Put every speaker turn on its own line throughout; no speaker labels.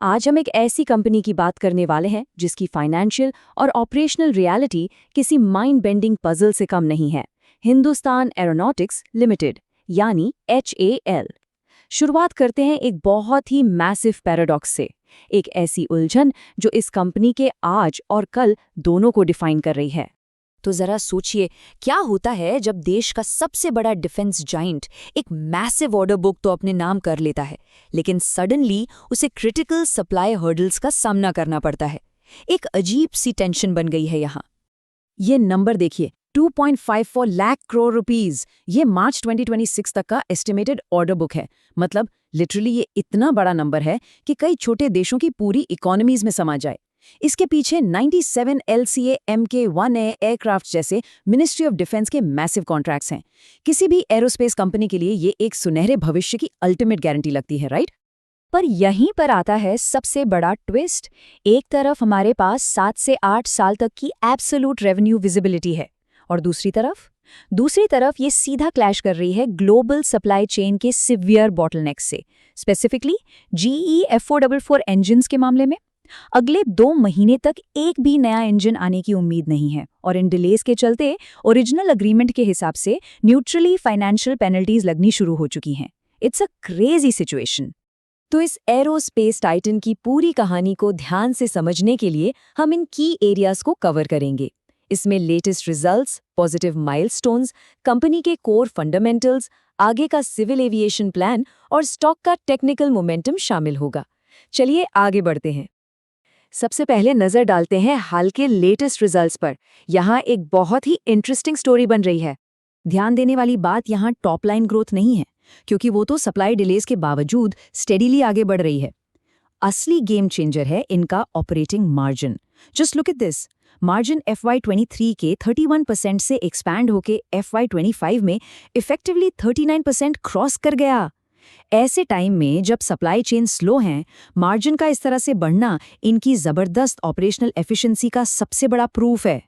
आज हम एक ऐसी कंपनी की बात करने वाले हैं जिसकी फाइनेंशियल और ऑपरेशनल रियलिटी किसी माइंड बेंडिंग पजल से कम नहीं है। हिंदुस्तान एरोनॉटिक्स लिमिटेड यानी HAL। शुरुआत करते हैं एक बहुत ही मैसिव पैराडॉक्स से, एक ऐसी उलझन जो इस कंपनी के आज और कल दोनों को डिफाइन कर रही है।
तो जरा सोचिए, क्या होता है जब देश का सबसे बड़ा डिफेंस जाइंट एक मैसिव ऑर्डर बुक तो अपने नाम कर लेता है, लेकिन सडनली उसे क्रिटिकल सप्लाई हर्डल्स का सामना करना पड़ता है। एक अजीब सी टेंशन बन गई है यहाँ।
ये नंबर देखिए, 2.54 लाख करोड़ रुपीस। ये मार्च 2026 तक का एस्टिमेटेड ऑर्डर बुक है। मतलब लिटरली ये इतना बड़ा नंबर है कि कई छोटे देशों की पूरी इकोनॉमीज में समा जाए। इसके पीछे 97 LCA Mk-1A एयरक्राफ्ट जैसे मिनिस्ट्री ऑफ डिफेंस के मैसिव कॉन्ट्रैक्ट्स हैं। किसी भी एरोस्पेस कंपनी के लिए ये एक सुनहरे भविष्य की अल्टीमेट गारंटी लगती है, राइट?
पर यहीं पर आता है सबसे बड़ा ट्विस्ट। एक तरफ हमारे पास 7 से 8 साल तक की एब्सोल्यूट रेवेन्यू विजिबिलिटी है, और दूसरी तरफ ये सीधा क्लैश कर रही है ग्लोबल सप्लाई चेन के सिवियर बॉटलनेक से, स्पेसिफिकली GE F444 इंजन्स के मामले में। अगले 2 महीने तक एक भी नया इंजन आने की उम्मीद नहीं है, और इन डिलेज के चलते ओरिजिनल अग्रीमेंट के हिसाब से न्यूट्रली फाइनेंशियल पेनल्टीज लगनी शुरू हो चुकी हैं। It's a crazy situation.
तो इस एरोस्पेस टाइटन की पूरी कहानी को ध्यान से समझने के लिए हम इन की एरियाज को कवर करेंगे। इसमें latest results, positive milestones, company के कोर फंडामेंटल्स, आगे का सिविल एविएशन प्लान और स्टॉक का टेक्निकल मोमेंटम शामिल होगा। चलिए आगे बढ़ते हैं। सबसे पहले नजर डालते हैं हाल के लेटेस्ट रिजल्ट्स पर। यहाँ एक बहुत ही इंटरेस्टिंग स्टोरी बन रही है। ध्यान देने वाली बात यहाँ टॉप लाइन ग्रोथ नहीं है, क्योंकि वो तो सप्लाई डिलेज के बावजूद स्टेडीली आगे बढ़ रही है। असली गेम चेंजर है इनका operating margin. Just look at this. Margin FY23 के 31% से एक्सपैंड होके FY25 में इफेक्टिवली 39% क्रॉस कर गया। ऐसे टाइम में जब सप्लाई चेन स्लो हैं, मार्जिन का इस तरह से बढ़ना इनकी जबरदस्त ऑपरेशनल एफिशिएंसी का सबसे बड़ा प्रूफ है।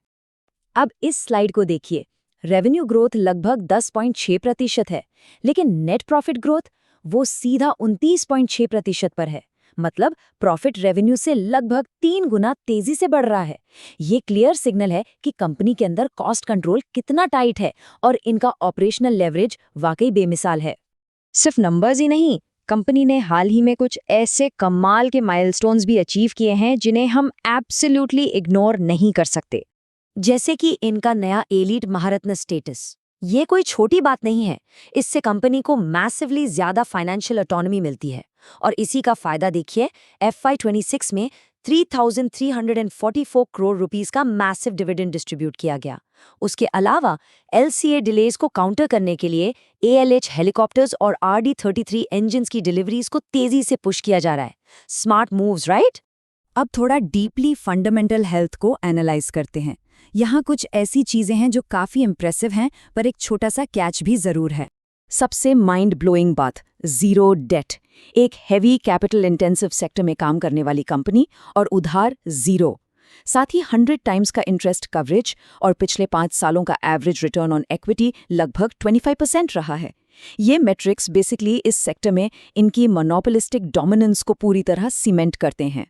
अब इस स्लाइड को देखिए। रेवेन्यू ग्रोथ लगभग 10.6% है, लेकिन नेट प्रॉफिट ग्रोथ वो सीधा 29.6% पर है। मतलब प्रॉफिट रेवेन्यू से लगभग 3 गुना तेजी से बढ़ रहा है। ये क्लियर सिग्नल है कि कंपनी के अंदर कॉस्ट कंट्रोल कितना टाइट है और इनका ऑपरेशनल लेवरेज वाकई बेमिसाल है। सिर्फ नंबर्स ही नहीं, कंपनी ने हाल ही में कुछ ऐसे कमाल के माइलस्टोन्स भी अचीव किए हैं जिन्हें हम एब्सोल्युटली इग्नोर नहीं कर सकते। जैसे कि इनका नया एलीट महारत्न स्टेटस। ये कोई छोटी बात नहीं है। इससे कंपनी को मैसिवली ज्यादा फाइनेंशियल ऑटोनॉमी मिलती है, और इसी का फायदा देखिए, FY26 में 3,344 करोड़ रुपीस का मैसिव डिविडेंड डिस्ट्रीब्यूट किया गया। उसके अलावा LCA डिलेज को काउंटर करने के लिए ALH हेलीकॉप्टर्स और RD-33 इंजन्स की डिलीवरीज को तेजी से पुश किया जा रहा है। Smart moves, right? अब थोड़ा डीपली फंडामेंटल हेल्थ को एनालाइज करते हैं। यहाँ कुछ ऐसी चीजें हैं जो काफी इंप्रेसिव हैं, पर एक छोटा सा कैच भी जरूर है। सबसे माइंड ब्लोइंग बात, जीरो डेट। एक हेवी कैपिटल इंटेंसिव सेक्टर में काम करने वाली कंपनी और उधार जीरो। साथ ही 100 टाइम्स का इंटरेस्ट कवरेज और पिछले 5 सालों का एवरेज रिटर्न ऑन इक्विटी लगभग 25% रहा है। ये मेट्रिक्स बेसिकली इस सेक्टर में इनकी मोनोपोलिस्टिक डोमिनेंस को पूरी तरह सीमेंट करते हैं।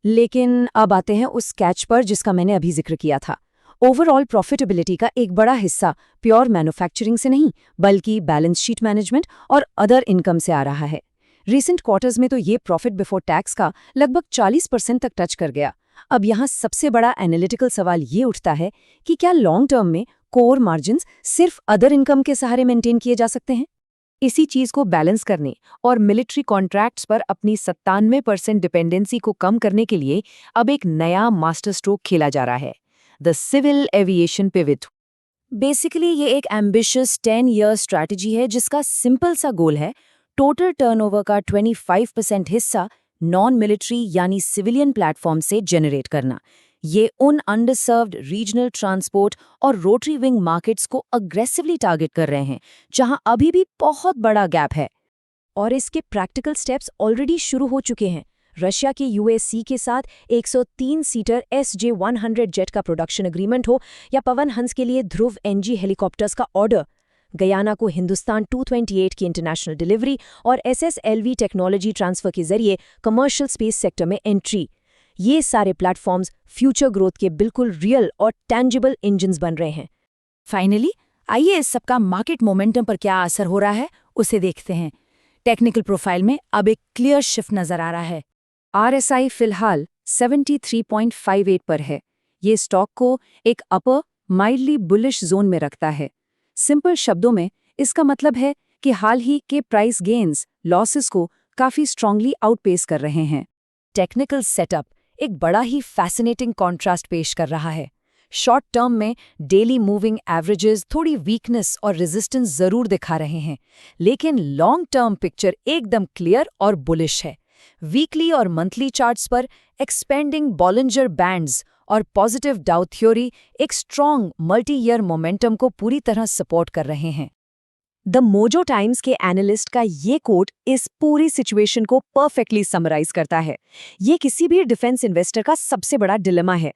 लेकिन अब आते हैं उस कैच पर जिसका मैंने अभी जिक्र किया था। ओवरऑल प्रॉफिटेबिलिटी का एक बड़ा हिस्सा प्योर मैन्युफैक्चरिंग से नहीं, बल्कि बैलेंस शीट मैनेजमेंट और अदर इनकम से आ रहा है। रीसेंट क्वार्टर्स में तो ये प्रॉफिट बिफोर टैक्स का लगभग 40% तक टच कर गया। अब यहाँ सबसे बड़ा एनालिटिकल सवाल ये उठता है कि क्या लॉन्ग टर्म में कोर मार्जिन्स सिर्फ अदर इनकम के सहारे मेंटेन किए जा सकते हैं? इसी चीज को बैलेंस करने और मिलिट्री कॉन्ट्रैक्ट्स पर अपनी 97% डिपेंडेंसी को कम करने के लिए अब एक नया मास्टर स्ट्रोक खेला जा रहा है, the civil aviation pivot. Basically ये एक एम्बिशियस 10-year स्ट्रैटेजी है जिसका सिंपल सा गोल है टोटल टर्नओवर का 25% हिस्सा नॉन मिलिट्री यानी सिविलियन प्लेटफॉर्म से जनरेट करना। ये उन अंडरसर्व्ड रीजनल ट्रांसपोर्ट और रोटरी विंग मार्केट्स को अग्रेसिवली टारगेट कर रहे हैं, जहां अभी भी बहुत बड़ा गैप है। और इसके प्रैक्टिकल स्टेप्स ऑलरेडी शुरू हो चुके हैं। रशिया के UAC के साथ 103 सीटर SJ-100 जेट का प्रोडक्शन एग्रीमेंट हो, या पवन हंस के लिए ध्रुव NG हेलीकॉप्टर्स का ऑर्डर,
गयाना को हिंदुस्तान 228 की इंटरनेशनल डिलीवरी और SSLV टेक्नोलॉजी ट्रांसफर के जरिए कमर्शियल स्पेस सेक्टर में एंट्री। ये सारे प्लेटफॉर्म्स फ्यूचर ग्रोथ के बिल्कुल रियल और टैंजिबल इंजन्स बन रहे हैं।
फाइनली, आइए इस सबका मार्केट मोमेंटम पर क्या असर हो रहा है उसे देखते हैं। टेक्निकल प्रोफाइल में अब एक क्लियर शिफ्ट नजर आ रहा है।
RSI फिलहाल 73.58 पर है। ये स्टॉक को एक अपर माइल्डली बुलिश जोन में रखता है। सिंपल शब्दों में इसका मतलब है कि हाल ही के प्राइस गेन्स लॉसेस को काफी स्ट्रांगली आउटपेस कर रहे हैं। टेक्निकल सेटअप एक बड़ा ही फैसिनेटिंग कॉन्ट्रास्ट पेश कर रहा है। शॉर्ट टर्म में डेली मूविंग एवरेजेस थोड़ी वीकनेस और रेजिस्टेंस जरूर दिखा रहे हैं, लेकिन लॉन्ग टर्म पिक्चर एकदम क्लियर और बुलिश है। वीकली और मंथली चार्ट्स पर एक्सपेंडिंग बॉलिंजर बैंड्स और पॉजिटिव डाउ थ्योरी एक स्ट्रॉन्ग मल्टी ईयर मोमेंटम को पूरी तरह सपोर्ट कर रहे हैं। द मोजो टाइम्स के एनालिस्ट का ये कोट इस पूरी सिचुएशन को परफेक्टली समराइज करता है। ये किसी भी डिफेंस इन्वेस्टर का सबसे बड़ा डिलेमा है।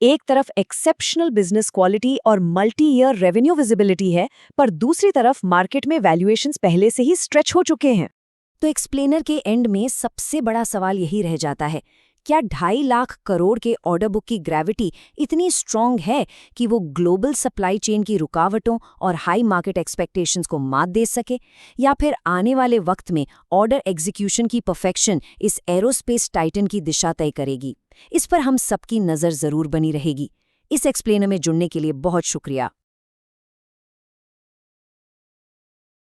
एक तरफ एक्सेप्शनल बिजनेस क्वालिटी और मल्टी ईयर रेवेन्यू विजिबिलिटी है, पर दूसरी तरफ मार्केट में वैल्यूएशंस पहले से ही स्ट्रेच हो चुके हैं। तो एक्सप्लेनर के एंड में सबसे बड़ा सवाल यही रह जाता है, क्या 2.5 लाख करोड़ के ऑर्डर बुक की ग्रेविटी इतनी स्ट्रॉन्ग है कि वो ग्लोबल सप्लाई चेन की रुकावटों और हाई मार्केट एक्सपेक्टेशंस को मात दे सके, या फिर आने वाले वक्त में ऑर्डर एग्जीक्यूशन की परफेक्शन इस एरोस्पेस टाइटन की दिशा तय करेगी? इस पर हम सबकी नज़र ज़रूर बनी रहेगी। इस एक्सप्लेनर में जुड़ने के लिए बहुत शुक्रिया।